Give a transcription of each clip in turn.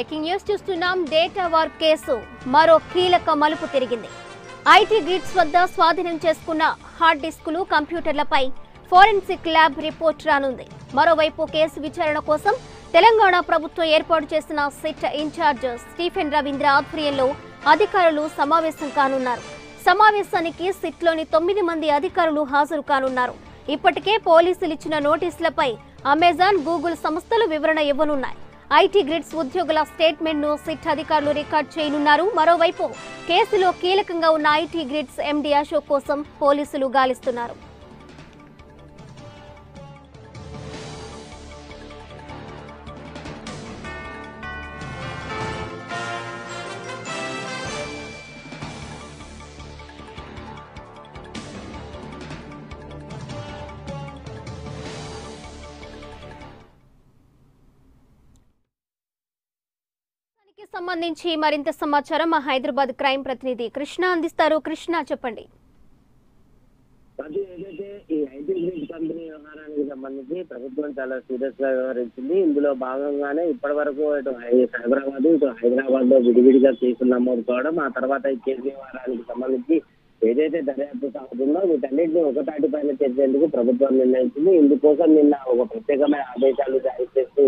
Breaking news చూస్తున్నాం. Data war case మరో కీలక మలుపు తిరిగింది. ఐటీ గ్రిడ్స్ వద్ద స్వాధీనం చేసుకున్న హార్డ్ డిస్కులు, కంప్యూటర్లపై ఫోరెన్సిక్ ల్యాబ్ రిపోర్ట్ రానుంది. మరోవైపు కేసు విచారణ కోసం తెలంగాణ ప్రభుత్వం ఏర్పాటు చేసిన సిట్ ఇన్ఛార్జ్ స్టీఫెన్ రవీంద్ర ఆధ్వర్యంలో అధికారులు సమావేశం కానున్నారు. సమావేశానికి సిట్లోని 9 మంది అధికారులు హాజరు కానున్నారు. ఇప్పటికే పోలీసులు ఇచ్చిన నోటీసులపై అమెజాన్, గూగుల్ సంస్థలు వివరణ ఇవ్వనున్నాయి. ఐటీ గ్రిడ్స్ ఉద్యోగుల స్టేట్మెంట్ ను సిట్ అధికారులు రికార్డ్ చేయనున్నారు. మరోవైపు కేసులో కీలకంగా ఉన్న ఐటీ గ్రిడ్స్ ఎండీ అశోక్ కోసం పోలీసులు గాలిస్తున్నారు. సంబంధించి మరింత సమాచారం మా హైదరాబాద్ క్రైమ్ ప్రతినిధి కృష్ణ అందిస్తారు. కృష్ణ, చెప్పండి. ఏదైతే ఈ ఐటీ గ్రిడ్ కంపెనీ వ్యవహారానికి సంబంధించి ప్రభుత్వం చాలా సీరియస్ గా వ్యవహరించింది. ఇందులో భాగంగానే ఇప్పటి వరకు ఇటు హైదరాబాద్ ఇటు హైదరాబాద్ లో విడివిడిగా కేసులు నమోదు కావడం, ఆ తర్వాత ఈ కేసు వ్యవహారానికి సంబంధించి ఏదైతే దర్యాప్తు సాగుతుందో వీటన్నింటినీ ఒకతాటిపైన చేసేందుకు ప్రభుత్వం నిర్ణయించింది. ఇందుకోసం నిన్న ఒక ప్రత్యేకమైన ఆదేశాలు జారీ చేస్తూ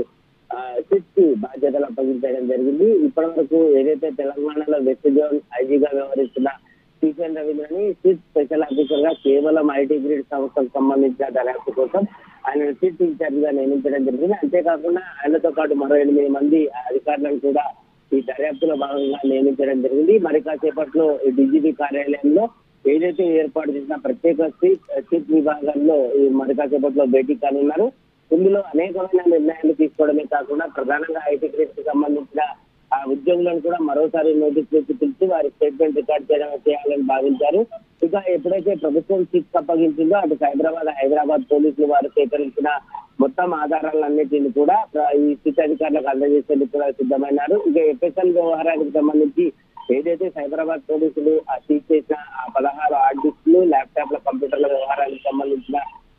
సిట్ బాధ్యతలు అప్పగించడం జరిగింది. ఇప్పటి వరకు ఏదైతే తెలంగాణలో వెస్ట్ జోన్ ఐజీగా వ్యవహరిస్తున్న స్టీఫెన్ రవీంద్రని సిట్ స్పెషల్ ఆఫీసర్ గా కేవలం ఐటీ గ్రిడ్ సంస్థకు సంబంధించిన దర్యాప్తు కోసం ఆయన సిట్ ఇన్ఛార్జ్ గా నియమించడం జరిగింది. అంతేకాకుండా ఆయనతో పాటు మరో 8 మంది అధికారులను కూడా ఈ దర్యాప్తులో భాగంగా నియమించడం జరిగింది. మరి కాసేపట్లో డీజీపీ కార్యాలయంలో ఏదైతే ఏర్పాటు చేసిన ప్రత్యేక సిట్ విభాగంలో ఈ మరి కాసేపట్లో భేటీ కానున్నారు. ఇందులో అనేకమైన నిర్ణయాలు తీసుకోవడమే కాకుండా ప్రధానంగా ఐటీ గ్రిడ్స్ కి సంబంధించిన ఆ ఉద్యోగులను కూడా మరోసారి నోటీస్ చేసి పిలిచి వారి స్టేట్మెంట్ రికార్డ్ చేయాలని భావించారు. ఇక ఎప్పుడైతే ప్రభుత్వం సిట్ అప్పగించిందో అటు హైదరాబాద్ పోలీసులు వారు సేకరించిన మొత్తం ఆధారాలన్నింటినీ కూడా ఈ సిట్ అధికారులకు అందజేసేందుకు కూడా సిద్ధమైనారు. ఇక ఎఫ్ఎస్ఎల్ వ్యవహారానికి సంబంధించి ఏదైతే సైబరాబాద్ పోలీసులు సీజ్ చేసిన 16 హార్డ్ డిస్క్లు, ల్యాప్టాప్ల, కంప్యూటర్ల వ్యవహారానికి సంబంధించిన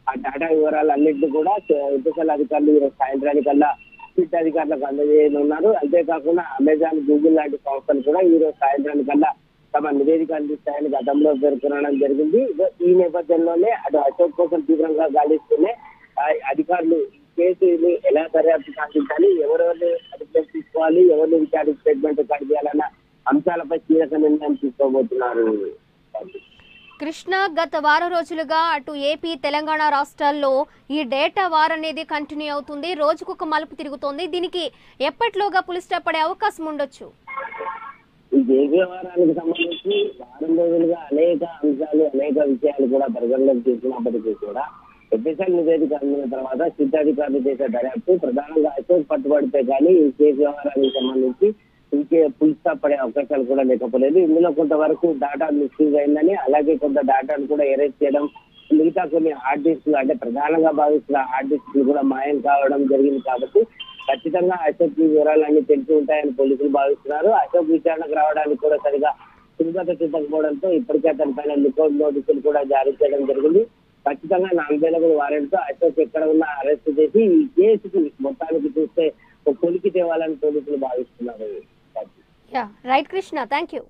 ఆ డేటా వివరాలన్నింటినీ కూడా ఎఫ్ఎస్ఎల్ అధికారులు ఈరోజు సాయంత్రానికల్లా సిట్ అధికారులకు అందజేయనున్నారు. అంతేకాకుండా అమెజాన్, గూగుల్ లాంటి సంస్థలు కూడా ఈరోజు సాయంత్రానికల్లా తమ నివేదిక అందిస్తాయని గతంలో పేర్కొనడం జరిగింది. ఈ నేపథ్యంలోనే అటు అశోక్ కోసం తీవ్రంగా గాలిస్తూనే అధికారులు కేసుని ఎలా దర్యాప్తు సాగించాలి, ఎవరెవరిని అదుపులోకి తీసుకోవాలి, ఎవరిని విచారణ స్టేట్మెంట్ రికార్డు చేయాలన్న అంశాలపై కీలక నిర్ణయం తీసుకోబోతున్నారు. కృష్ణ, గత వారం రోజులుగా అటు ఏపీ, తెలంగాణ రాష్ట్రాల్లో ఈ డేటా వార్ అనేది కంటిన్యూ అవుతుంది. రోజుకొక మలుపు తిరుగుతోంది. దీనికి ఎప్పటిలోగా పులి స్టాప్ పడే అవకాశం ఉండొచ్చు? ఈ వ్యవహారానికి సంబంధించి వారం రోజులుగా అనేక అంశాలు, అనేక విషయాలు కూడా పరిగణలోకి తీసుకున్నప్పటికీ కూడా ఎఫ్ఎస్ఎల్ నివేదిక అందిన తర్వాత సిట్ అధికారులు చేసే దర్యాప్తు ప్రధానంగా అశోక్ పట్టుబడితే కానీ ఈ కేసు వ్యవహారానికి సంబంధించి ఇంకే పులి స్టాప్ పడే అవకాశాలు కూడా లేకపోలేదు. ఇందులో కొంతవరకు డేటా మిస్యూజ్ అయిందని, అలాగే కొంత డేటాను కూడా ఎరేజ్ చేయడం, మిగతా కొన్ని హార్డ్ డిస్క్లు అంటే ప్రధానంగా భావిస్తున్న హార్డ్ డిస్క్లు కూడా మాయం కావడం జరిగింది. కాబట్టి ఖచ్చితంగా అశోక్ వివరాలన్నీ తెలిసి ఉంటాయని పోలీసులు భావిస్తున్నారు. అశోక్ విచారణకు రావడానికి కూడా సరిగా సులభత చూపకపోవడంతో ఇప్పటికే అతని పైన లుకౌట్ నోటీసులు కూడా జారీ చేయడం జరిగింది. ఖచ్చితంగా 4 వారెంట్తో అశోక్ ఎక్కడ ఉన్నా అరెస్ట్ చేసి ఈ కేసుకి మొత్తానికి చూస్తే కొలికి తేవాలని పోలీసులు భావిస్తున్నారు. Right Krishna, thank you.